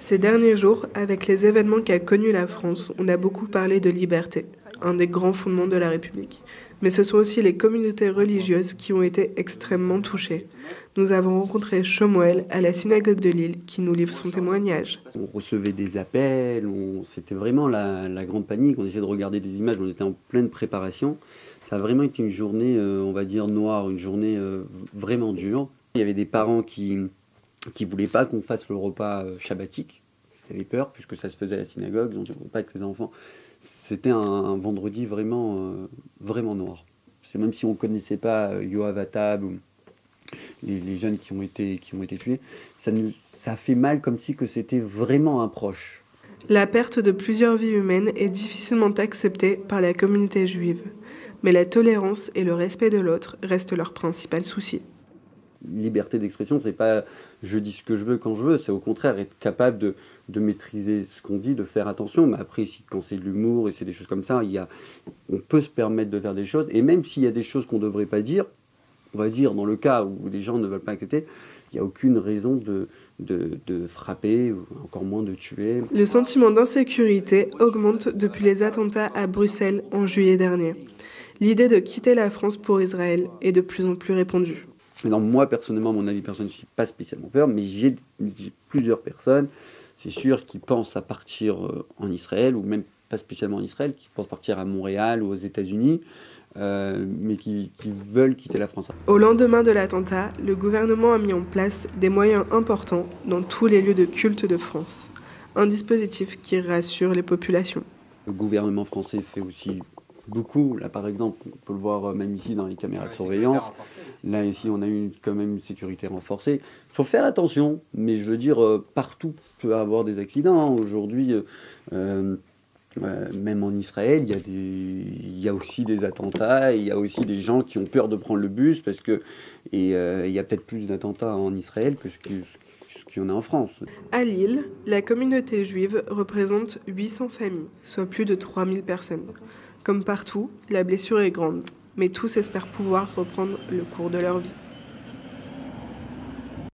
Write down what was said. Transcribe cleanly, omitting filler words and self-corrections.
Ces derniers jours, avec les événements qu'a connus la France, on a beaucoup parlé de liberté, un des grands fondements de la République. Mais ce sont aussi les communautés religieuses qui ont été extrêmement touchées. Nous avons rencontré Chomuel à la synagogue de Lille qui nous livre son témoignage. On recevait des appels, c'était vraiment la grande panique, on essayait de regarder des images, on était en pleine préparation. Ça a vraiment été une journée, on va dire, noire, une journée vraiment dure. Il y avait des parents qui voulaient pas qu'on fasse le repas shabbatique. Ils avaient peur, puisque ça se faisait à la synagogue, ils ont dit on ne peut pas avec les enfants. C'était un vendredi vraiment, vraiment noir. Même si on ne connaissait pas Yoav Attab ou les jeunes qui ont été tués, ça a fait mal comme si que c'était vraiment un proche. La perte de plusieurs vies humaines est difficilement acceptée par la communauté juive. Mais la tolérance et le respect de l'autre restent leur principal souci. Liberté d'expression, c'est pas je dis ce que je veux quand je veux, c'est au contraire être capable de maîtriser ce qu'on dit, de faire attention. Mais après, quand c'est de l'humour et c'est des choses comme ça, on peut se permettre de faire des choses. Et même s'il y a des choses qu'on ne devrait pas dire, on va dire dans le cas où les gens ne veulent pas accepter, il n'y a aucune raison de frapper, ou encore moins de tuer. Le sentiment d'insécurité augmente depuis les attentats à Bruxelles en juillet dernier. L'idée de quitter la France pour Israël est de plus en plus répandue. Non, moi, personnellement, mon avis personnel, je n'ai pas spécialement peur, mais j'ai plusieurs personnes, c'est sûr, qui pensent à partir en Israël, ou même pas spécialement en Israël, qui pensent partir à Montréal ou aux États-Unis, mais qui veulent quitter la France. Au lendemain de l'attentat, le gouvernement a mis en place des moyens importants dans tous les lieux de culte de France. Un dispositif qui rassure les populations. Le gouvernement français fait aussi beaucoup. Là, par exemple, on peut le voir même ici dans les caméras de surveillance. Là, ici, on a quand même une sécurité renforcée. Il faut faire attention, mais je veux dire, partout peut avoir des accidents. Aujourd'hui, même en Israël, il y a aussi des attentats, il y a aussi des gens qui ont peur de prendre le bus, il y a peut-être plus d'attentats en Israël que ce qu'il y en a en France. À Lille, la communauté juive représente 800 familles, soit plus de 3000 personnes. Comme partout, la blessure est grande, mais tous espèrent pouvoir reprendre le cours de leur vie.